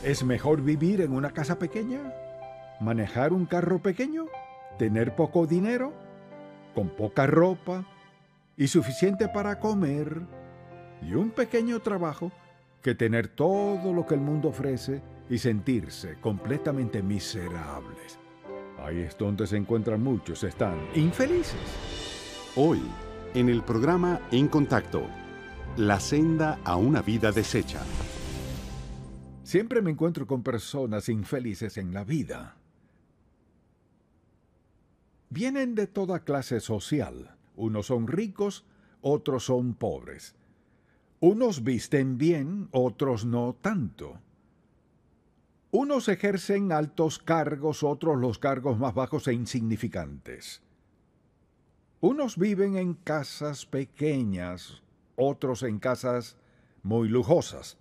¿Es mejor vivir en una casa pequeña? ¿Manejar un carro pequeño? ¿Tener poco dinero? ¿Con poca ropa? ¿Y suficiente para comer? ¿Y un pequeño trabajo? Que tener todo lo que el mundo ofrece y sentirse completamente miserables. Ahí es donde se encuentran muchos, están infelices. Hoy, en el programa En Contacto, la senda a una vida deshecha. Siempre me encuentro con personas infelices en la vida. Vienen de toda clase social. Unos son ricos, otros son pobres. Unos visten bien, otros no tanto. Unos ejercen altos cargos, otros los cargos más bajos e insignificantes. Unos viven en casas pequeñas, otros en casas muy lujosas.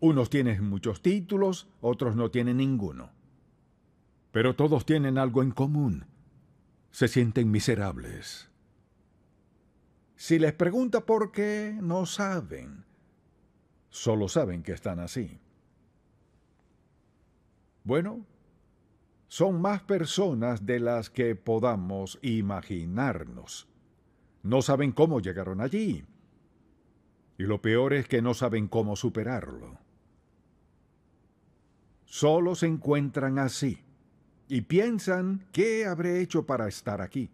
Unos tienen muchos títulos, otros no tienen ninguno. Pero todos tienen algo en común. Se sienten miserables. Si les pregunta por qué, no saben. Solo saben que están así. Bueno, son más personas de las que podamos imaginarnos. No saben cómo llegaron allí. Y lo peor es que no saben cómo superarlo. Solo se encuentran así y piensan qué habré hecho para estar aquí.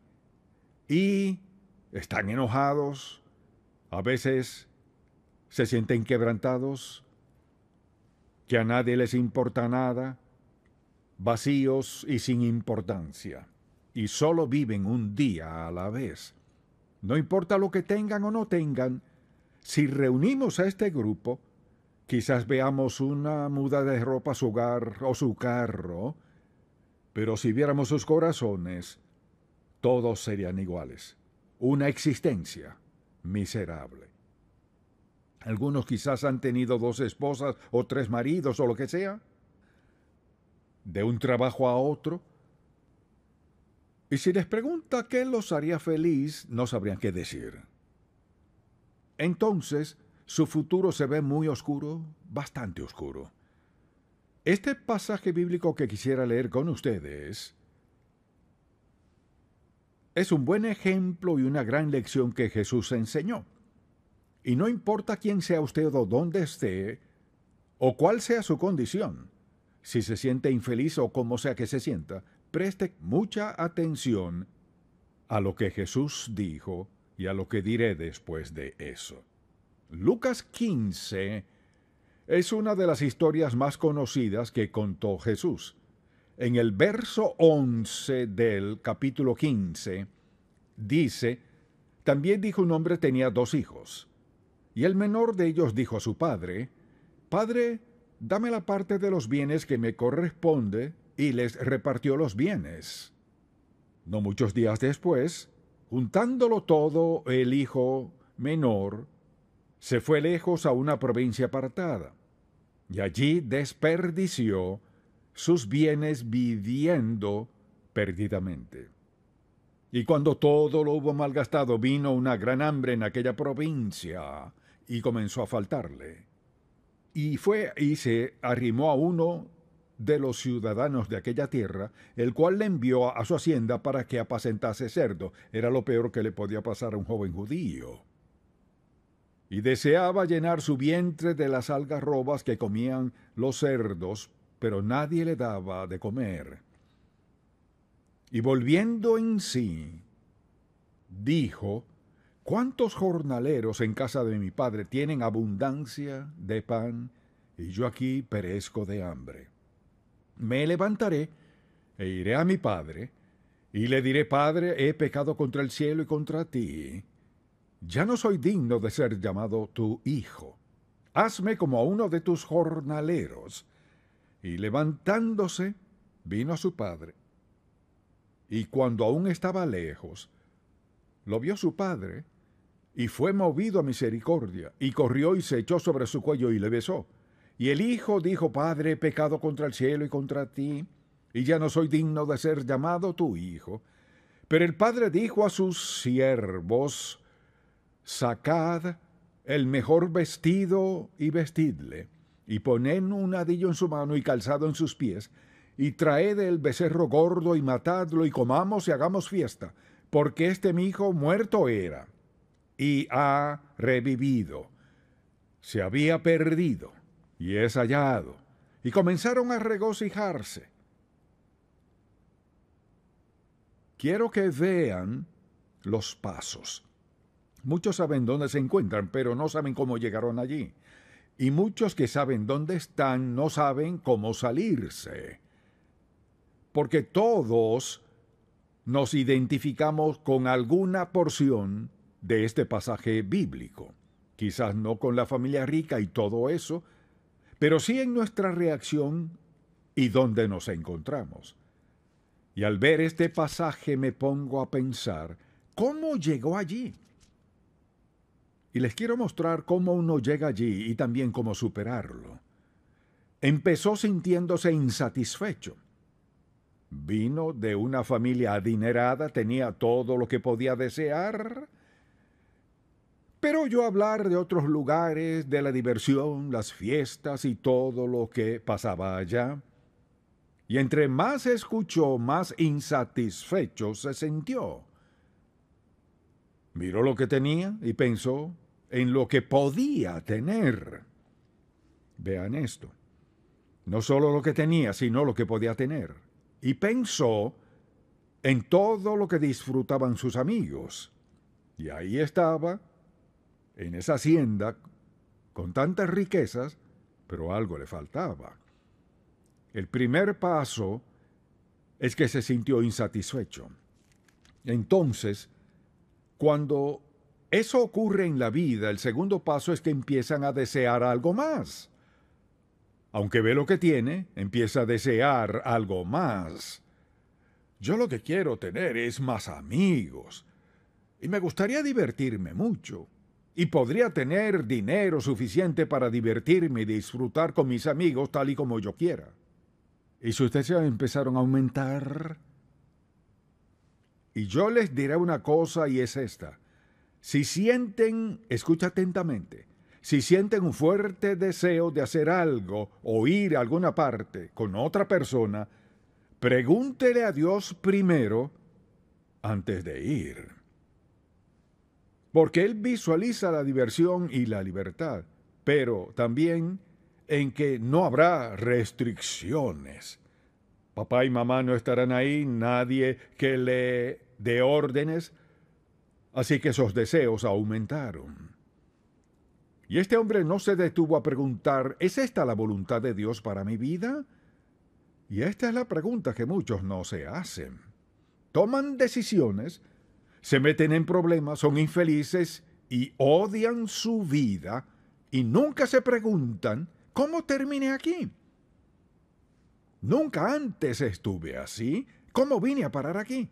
Y están enojados, a veces se sienten quebrantados, que a nadie les importa nada, vacíos y sin importancia, y solo viven un día a la vez. No importa lo que tengan o no tengan, si reunimos a este grupo, quizás veamos una muda de ropa, su hogar o su carro, pero si viéramos sus corazones, todos serían iguales. Una existencia miserable. Algunos quizás han tenido 2 esposas o 3 maridos o lo que sea, de un trabajo a otro. Y si les pregunta qué los haría feliz, no sabrían qué decir. Entonces, su futuro se ve muy oscuro, bastante oscuro. Este pasaje bíblico que quisiera leer con ustedes es un buen ejemplo y una gran lección que Jesús enseñó. Y no importa quién sea usted o dónde esté, o cuál sea su condición, si se siente infeliz o como sea que se sienta, preste mucha atención a lo que Jesús dijo y a lo que diré después de eso. Lucas 15 es una de las historias más conocidas que contó Jesús. En el verso 11 del capítulo 15 dice: también dijo un hombre tenía 2 hijos, y el menor de ellos dijo a su padre: Padre, dame la parte de los bienes que me corresponde, y les repartió los bienes. No muchos días después, juntándolo todo, el hijo menor se fue lejos a una provincia apartada, y allí desperdició sus bienes viviendo perdidamente. Y cuando todo lo hubo malgastado, vino una gran hambre en aquella provincia, y comenzó a faltarle. Y fue y se arrimó a uno de los ciudadanos de aquella tierra, el cual le envió a su hacienda para que apacentase cerdo. Era lo peor que le podía pasar a un joven judío. Y deseaba llenar su vientre de las algarrobas que comían los cerdos, pero nadie le daba de comer. Y volviendo en sí, dijo: ¿cuántos jornaleros en casa de mi padre tienen abundancia de pan, y yo aquí perezco de hambre? Me levantaré e iré a mi padre, y le diré: Padre, he pecado contra el cielo y contra ti. Ya no soy digno de ser llamado tu hijo. Hazme como a uno de tus jornaleros. Y levantándose, vino a su padre. Y cuando aún estaba lejos, lo vio su padre, y fue movido a misericordia, y corrió y se echó sobre su cuello y le besó. Y el hijo dijo: Padre, he pecado contra el cielo y contra ti, y ya no soy digno de ser llamado tu hijo. Pero el padre dijo a sus siervos: Sacad el mejor vestido y vestidle, y poned un hadillo en su mano y calzado en sus pies, y traed el becerro gordo y matadlo, y comamos y hagamos fiesta, porque este mi hijo muerto era, y ha revivido. Se había perdido, y es hallado. Y comenzaron a regocijarse. Quiero que vean los pasos. Muchos saben dónde se encuentran, pero no saben cómo llegaron allí. Y muchos que saben dónde están no saben cómo salirse. Porque todos nos identificamos con alguna porción de este pasaje bíblico. Quizás no con la familia rica y todo eso, pero sí en nuestra reacción y dónde nos encontramos. Y al ver este pasaje me pongo a pensar, ¿cómo llegó allí? Y les quiero mostrar cómo uno llega allí y también cómo superarlo. Empezó sintiéndose insatisfecho. Vino de una familia adinerada, tenía todo lo que podía desear. Pero oyó hablar de otros lugares, de la diversión, las fiestas y todo lo que pasaba allá. Y entre más escuchó, más insatisfecho se sintió. Miró lo que tenía y pensó en lo que podía tener. Vean esto. No solo lo que tenía, sino lo que podía tener. Y pensó en todo lo que disfrutaban sus amigos. Y ahí estaba, en esa hacienda, con tantas riquezas, pero algo le faltaba. El primer paso es que se sintió insatisfecho. Entonces, cuando eso ocurre en la vida, el segundo paso es que empiezan a desear algo más. Aunque ve lo que tiene, empieza a desear algo más. Yo lo que quiero tener es más amigos. Y me gustaría divertirme mucho. Y podría tener dinero suficiente para divertirme y disfrutar con mis amigos tal y como yo quiera. Y sus deseos empezaron a aumentar. Y yo les diré una cosa y es esta. Si sienten, escucha atentamente, si sienten un fuerte deseo de hacer algo o ir a alguna parte con otra persona, pregúntele a Dios primero antes de ir. Porque Él visualiza la diversión y la libertad, pero también en que no habrá restricciones. Papá y mamá no estarán ahí, nadie que le dé órdenes, así que esos deseos aumentaron. Y este hombre no se detuvo a preguntar, ¿es esta la voluntad de Dios para mi vida? Y esta es la pregunta que muchos no se hacen. Toman decisiones, se meten en problemas, son infelices y odian su vida y nunca se preguntan, ¿cómo terminé aquí? Nunca antes estuve así. ¿Cómo vine a parar aquí?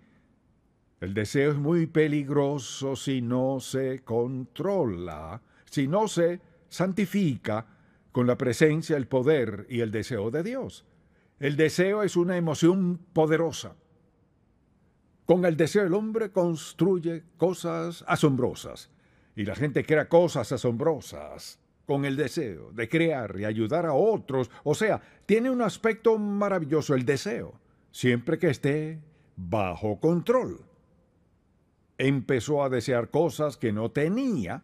El deseo es muy peligroso si no se controla, si no se santifica con la presencia, el poder y el deseo de Dios. El deseo es una emoción poderosa. Con el deseo el hombre construye cosas asombrosas y la gente crea cosas asombrosas con el deseo de crear y ayudar a otros. O sea, tiene un aspecto maravilloso el deseo, siempre que esté bajo control. Empezó a desear cosas que no tenía.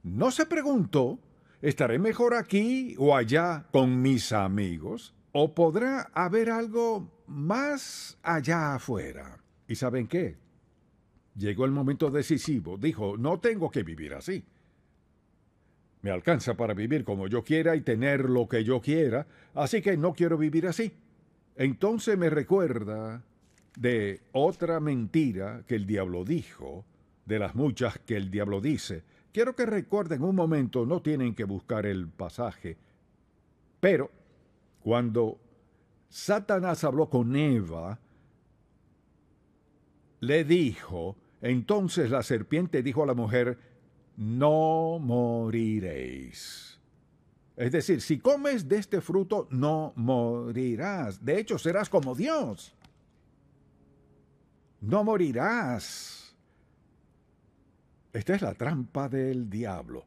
No se preguntó, ¿estaré mejor aquí o allá con mis amigos? ¿O podrá haber algo más allá afuera? ¿Y saben qué? Llegó el momento decisivo. Dijo, no tengo que vivir así. Me alcanza para vivir como yo quiera y tener lo que yo quiera, así que no quiero vivir así. Entonces me recuerda de otra mentira que el diablo dijo, de las muchas que el diablo dice. Quiero que recuerden un momento, no tienen que buscar el pasaje, pero cuando Satanás habló con Eva, le dijo, entonces la serpiente dijo a la mujer, no moriréis. Es decir, si comes de este fruto, no morirás. De hecho, serás como Dios. No morirás. Esta es la trampa del diablo.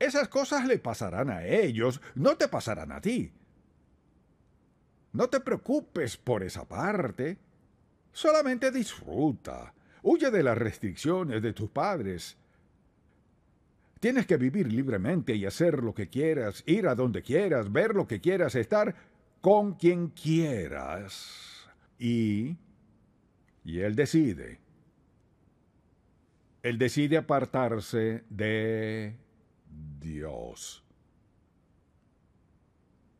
esas cosas le pasarán a ellos, no te pasarán a ti. No te preocupes por esa parte. Solamente disfruta. Huye de las restricciones de tus padres. Tienes que vivir libremente y hacer lo que quieras, ir a donde quieras, ver lo que quieras, estar con quien quieras. Y él decide. Él decide apartarse de Dios.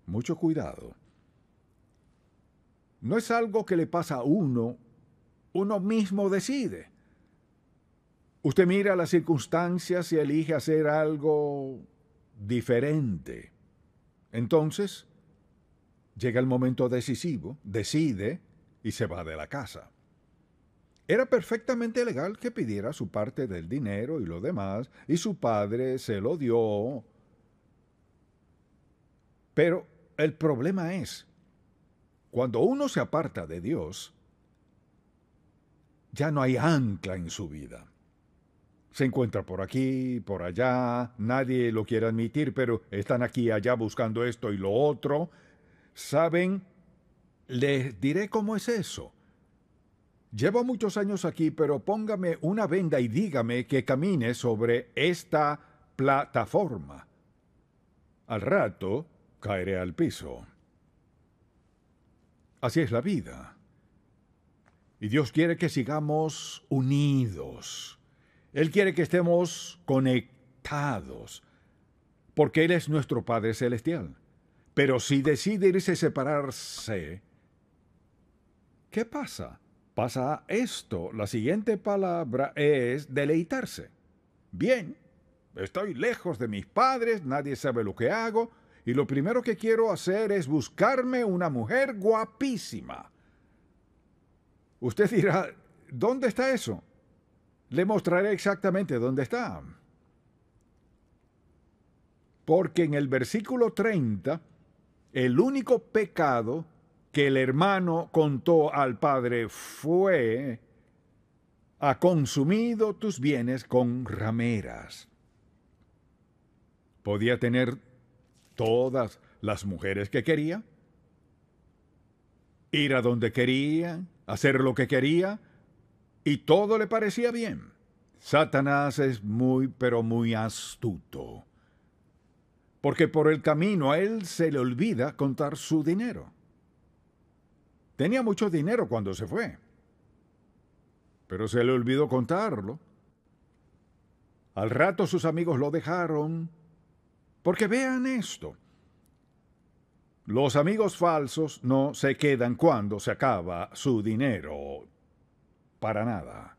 Mucho cuidado. No es algo que le pasa a uno mismo decide. Usted mira las circunstancias y elige hacer algo diferente. Entonces, llega el momento decisivo, decide y se va de la casa. Era perfectamente legal que pidiera su parte del dinero y lo demás, y su padre se lo dio. Pero el problema es, cuando uno se aparta de Dios, ya no hay ancla en su vida. Se encuentra por aquí, por allá, nadie lo quiere admitir, pero están aquí y allá buscando esto y lo otro. ¿Saben? Les diré cómo es eso. Llevo muchos años aquí, pero póngame una venda y dígame que camine sobre esta plataforma. Al rato caeré al piso. Así es la vida. Y Dios quiere que sigamos unidos. Él quiere que estemos conectados, porque Él es nuestro Padre Celestial. Pero si decide irse a separarse, ¿qué pasa? Pasa esto. La siguiente palabra es deleitarse. Bien, estoy lejos de mis padres, nadie sabe lo que hago, y lo primero que quiero hacer es buscarme una mujer guapísima. Usted dirá, ¿dónde está eso? Le mostraré exactamente dónde está. Porque en el versículo 30, el único pecado que el hermano contó al padre fue: ha consumido tus bienes con rameras. Podía tener todas las mujeres que quería, ir a donde quería, hacer lo que quería, y todo le parecía bien. Satanás es pero muy astuto, porque por el camino a él se le olvida contar su dinero. Tenía mucho dinero cuando se fue, pero se le olvidó contarlo. Al rato sus amigos lo dejaron, porque vean esto. Los amigos falsos no se quedan cuando se acaba su dinero. Para nada.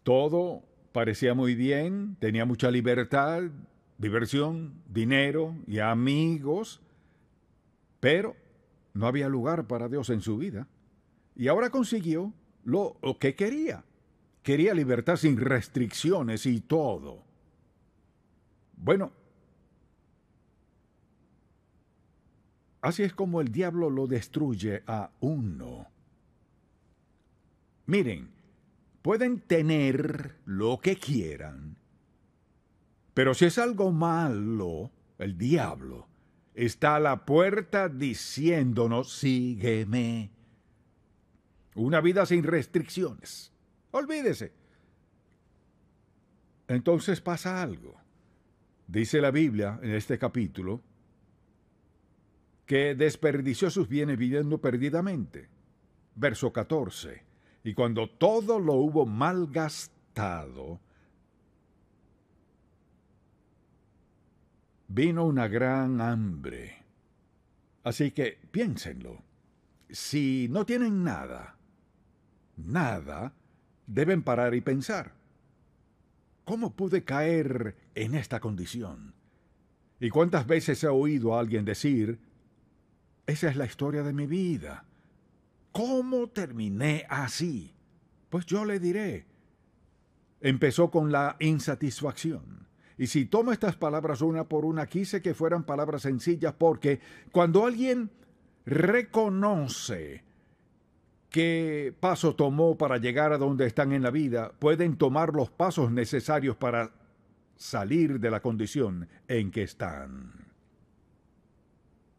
Todo parecía muy bien, tenía mucha libertad, diversión, dinero y amigos, pero no había lugar para Dios en su vida. Y ahora consiguió lo que quería. Quería libertad sin restricciones y todo. Bueno, así es como el diablo lo destruye a uno. Miren, pueden tener lo que quieran, pero si es algo malo, el diablo está a la puerta diciéndonos: sígueme. Una vida sin restricciones. Olvídese. Entonces pasa algo. Dice la Biblia en este capítulo que desperdició sus bienes viviendo perdidamente. Verso 14. Y cuando todo lo hubo malgastado, vino una gran hambre. Así que piénsenlo. Si no tienen nada, deben parar y pensar: ¿cómo pude caer en esta condición? ¿Y cuántas veces he oído a alguien decir: esa es la historia de mi vida? ¿Cómo terminé así? Pues yo le diré: empezó con la insatisfacción. Y si tomo estas palabras una por una, quise que fueran palabras sencillas, porque cuando alguien reconoce qué paso tomó para llegar a donde están en la vida, pueden tomar los pasos necesarios para salir de la condición en que están.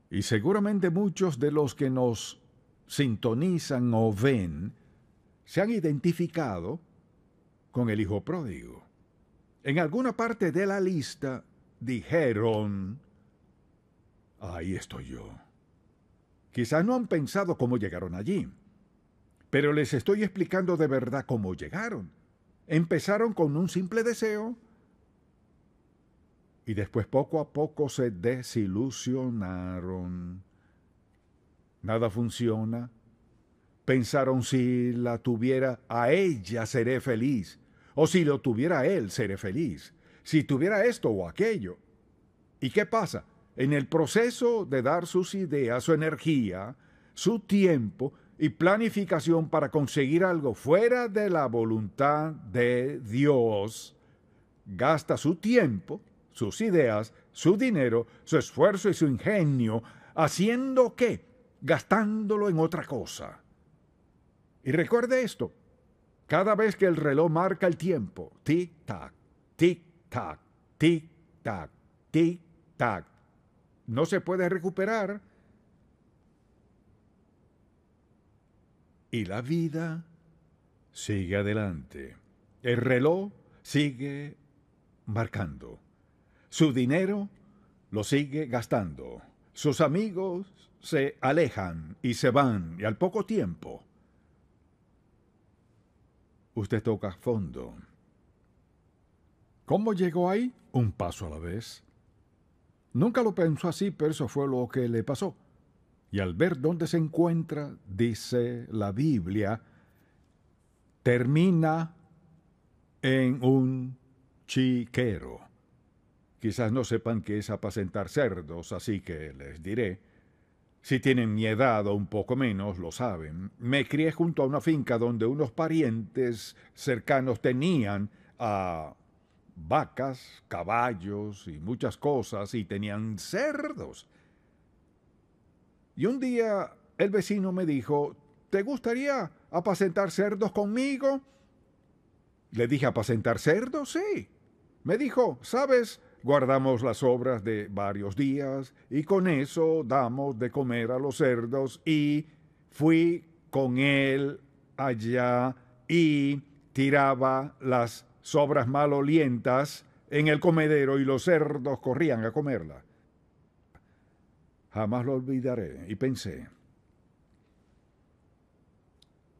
Y seguramente muchos de los que nos sintonizan o ven se han identificado con el hijo pródigo. En alguna parte de la lista dijeron: ahí estoy yo. Quizás no han pensado cómo llegaron allí, pero les estoy explicando de verdad cómo llegaron. Empezaron con un simple deseo y después poco a poco se desilusionaron. Nada funciona. Pensaron: si la tuviera a ella seré feliz, o si lo tuviera a él seré feliz, si tuviera esto o aquello. ¿Y qué pasa? En el proceso de dar sus ideas, su energía, su tiempo y planificación para conseguir algo fuera de la voluntad de Dios, gasta su tiempo, sus ideas, su dinero, su esfuerzo y su ingenio, ¿haciendo qué? Gastándolo en otra cosa. Y recuerde esto: cada vez que el reloj marca el tiempo, tic-tac, tic-tac, tic-tac, tic-tac, no se puede recuperar. Y la vida sigue adelante. El reloj sigue marcando. Su dinero lo sigue gastando. Sus amigos se alejan y se van, y al poco tiempo usted toca fondo. ¿Cómo llegó ahí? Un paso a la vez. Nunca lo pensó así, pero eso fue lo que le pasó. Y al ver dónde se encuentra, dice la Biblia, termina en un chiquero. Quizás no sepan qué es apacentar cerdos, así que les diré. Si tienen mi edad o un poco menos, lo saben. Me crié junto a una finca donde unos parientes cercanos tenían vacas, caballos y muchas cosas, y tenían cerdos. Y un día el vecino me dijo: ¿te gustaría apacentar cerdos conmigo? Le dije: ¿apacentar cerdos? Sí. Me dijo: ¿sabes? Guardamos las sobras de varios días y con eso damos de comer a los cerdos. Y fui con él allá y tiraba las sobras malolientas en el comedero y los cerdos corrían a comerla. Jamás lo olvidaré y pensé: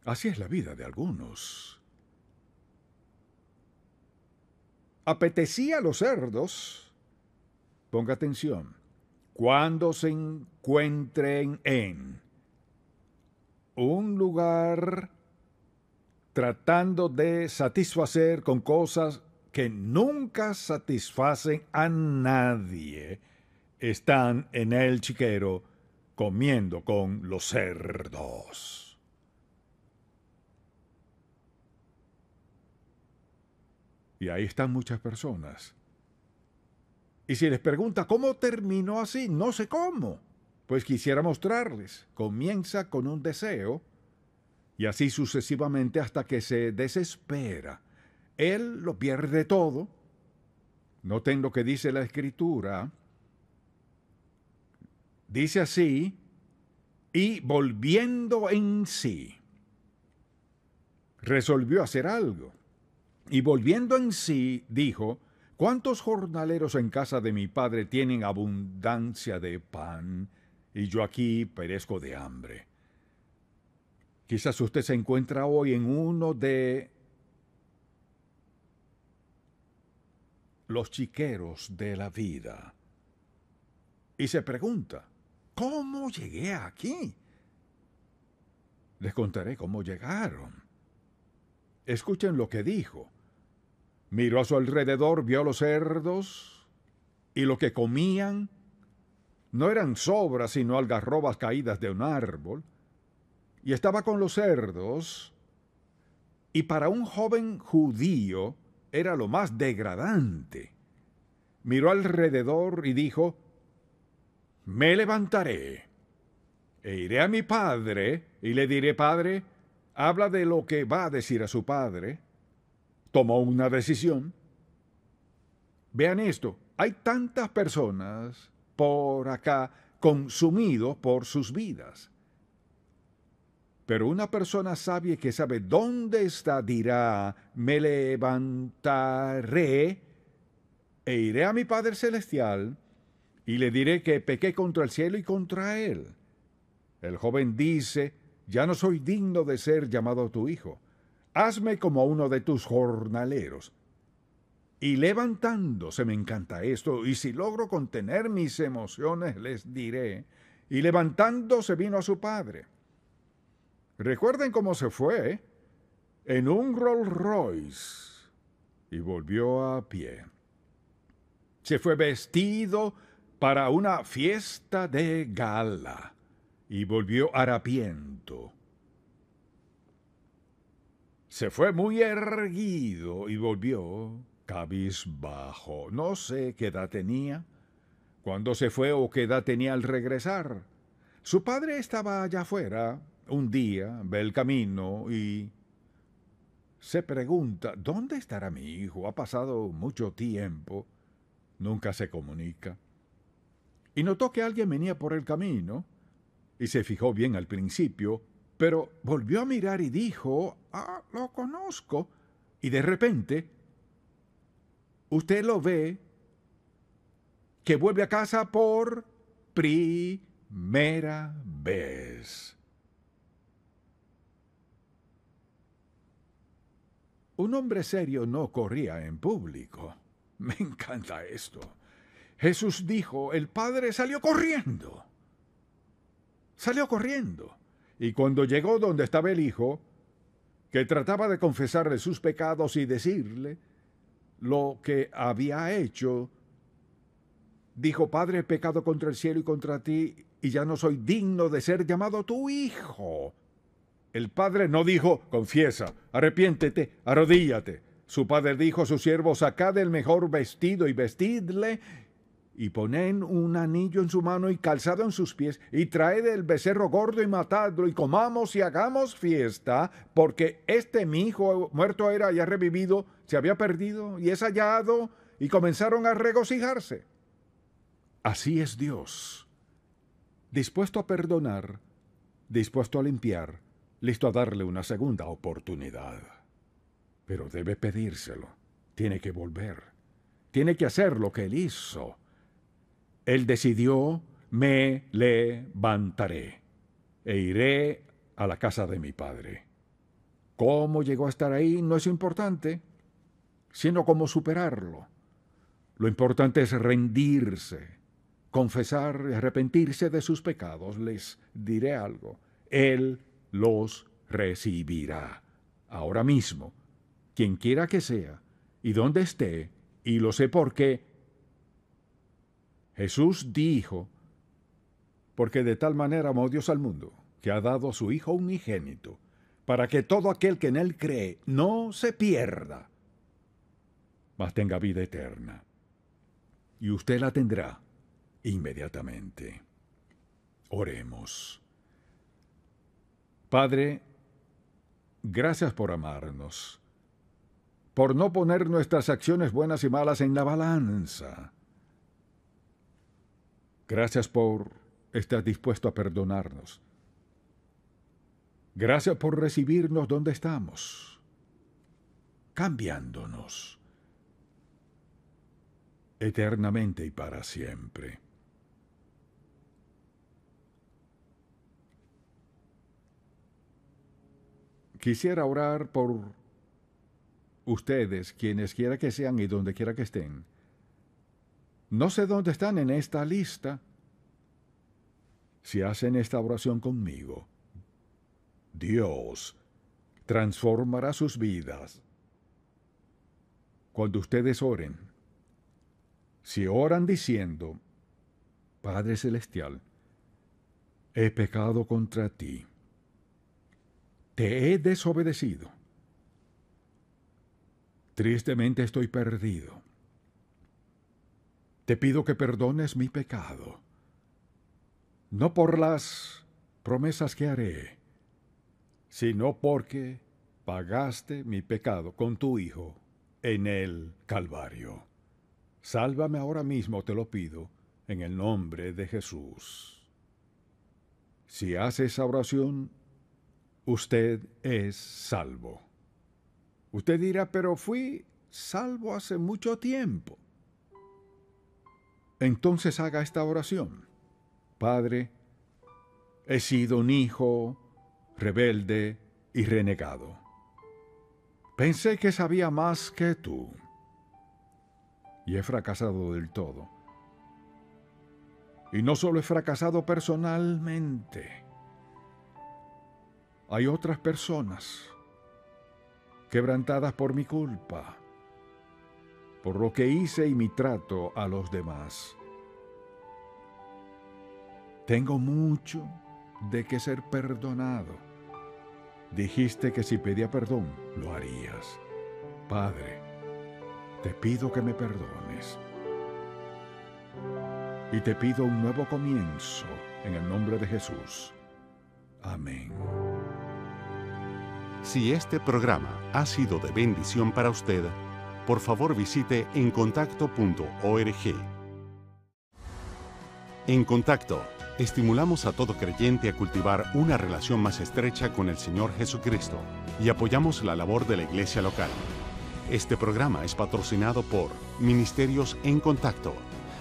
así es la vida de algunos. Apetecía a los cerdos, ponga atención, cuando se encuentren en un lugar tratando de satisfacer con cosas que nunca satisfacen a nadie, están en el chiquero comiendo con los cerdos. Y ahí están muchas personas. Y si les pregunta cómo terminó así, no sé cómo. Pues quisiera mostrarles. Comienza con un deseo y así sucesivamente hasta que se desespera. Él lo pierde todo. Noten lo que dice la Escritura. Dice así: y volviendo en sí, resolvió hacer algo. Y volviendo en sí, dijo: ¿cuántos jornaleros en casa de mi padre tienen abundancia de pan, y yo aquí perezco de hambre? Quizás usted se encuentra hoy en uno de los chiqueros de la vida y se pregunta: ¿cómo llegué aquí? Les contaré cómo llegaron. Escuchen lo que dijo. Miró a su alrededor, vio a los cerdos, y lo que comían no eran sobras, sino algarrobas caídas de un árbol. Y estaba con los cerdos, y para un joven judío era lo más degradante. Miró alrededor y dijo: me levantaré, e iré a mi padre, y le diré: Padre, habla de lo que va a decir a su padre, tomó una decisión. Vean esto, hay tantas personas por acá consumidos por sus vidas. Pero una persona sabia que sabe dónde está dirá, me levantaré e iré a mi Padre Celestial y le diré que pequé contra el cielo y contra él. El joven dice, ya no soy digno de ser llamado tu hijo. Hazme como uno de tus jornaleros. Y levantándose, me encanta esto, y si logro contener mis emociones, les diré, y levantándose vino a su padre. Recuerden cómo se fue, en un Rolls Royce, y volvió a pie. Se fue vestido para una fiesta de gala, y volvió harapiento. Se fue muy erguido y volvió cabizbajo. No sé qué edad tenía, cuándo se fue o qué edad tenía al regresar. Su padre estaba allá afuera, un día, ve el camino y se pregunta, ¿dónde estará mi hijo? Ha pasado mucho tiempo, nunca se comunica. Y notó que alguien venía por el camino y se fijó bien al principio, pero volvió a mirar y dijo, lo conozco. Y de repente, usted lo ve que vuelve a casa por primera vez. Un hombre serio no corría en público. Me encanta esto. Jesús dijo, el padre salió corriendo. Salió corriendo. Y cuando llegó donde estaba el hijo, que trataba de confesarle sus pecados y decirle lo que había hecho, dijo, Padre, he pecado contra el cielo y contra ti, y ya no soy digno de ser llamado tu hijo. El padre no dijo, confiesa, arrepiéntete, arrodíllate. Su padre dijo a su siervo, sacad el mejor vestido y vestidle, y poned un anillo en su mano y calzado en sus pies, y traed el becerro gordo y matadlo, y comamos y hagamos fiesta, porque mi hijo muerto era y ha revivido, se había perdido y es hallado, y comenzaron a regocijarse. Así es Dios, dispuesto a perdonar, dispuesto a limpiar, listo a darle una segunda oportunidad. Pero debe pedírselo, tiene que volver, tiene que hacer lo que él hizo. Él decidió, me levantaré e iré a la casa de mi padre. ¿Cómo llegó a estar ahí? No es importante, sino cómo superarlo. Lo importante es rendirse, confesar y arrepentirse de sus pecados. Les diré algo, Él los recibirá. Ahora mismo, quien quiera que sea, y donde esté, y lo sé porque Jesús dijo, porque de tal manera amó Dios al mundo, que ha dado a su Hijo unigénito, para que todo aquel que en Él cree no se pierda, mas tenga vida eterna. Y usted la tendrá inmediatamente. Oremos. Padre, gracias por amarnos, por no poner nuestras acciones buenas y malas en la balanza. Gracias por estar dispuesto a perdonarnos. Gracias por recibirnos donde estamos, cambiándonos eternamente y para siempre. Quisiera orar por ustedes, quienes quiera que sean y donde quiera que estén. No sé dónde están en esta lista. Si hacen esta oración conmigo, Dios transformará sus vidas. Cuando ustedes oren, si oran diciendo, Padre Celestial, he pecado contra ti, te he desobedecido, tristemente estoy perdido, te pido que perdones mi pecado, no por las promesas que haré, sino porque pagaste mi pecado con tu Hijo en el Calvario. Sálvame ahora mismo, te lo pido, en el nombre de Jesús. Si hace esa oración, usted es salvo. Usted dirá, pero fui salvo hace mucho tiempo. Entonces haga esta oración. Padre, he sido un hijo rebelde y renegado. Pensé que sabía más que tú. Y he fracasado del todo. Y no solo he fracasado personalmente. Hay otras personas quebrantadas por mi culpa, por lo que hice y mi trato a los demás. Tengo mucho de qué ser perdonado. Dijiste que si pedía perdón, lo harías. Padre, te pido que me perdones. Y te pido un nuevo comienzo en el nombre de Jesús. Amén. Si este programa ha sido de bendición para usted, por favor visite encontacto.org. En Contacto, estimulamos a todo creyente a cultivar una relación más estrecha con el Señor Jesucristo y apoyamos la labor de la iglesia local. Este programa es patrocinado por Ministerios en Contacto.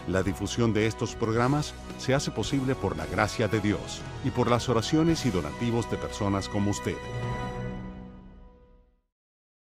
La difusión de estos programas se hace posible por la gracia de Dios y por las oraciones y donativos de personas como usted.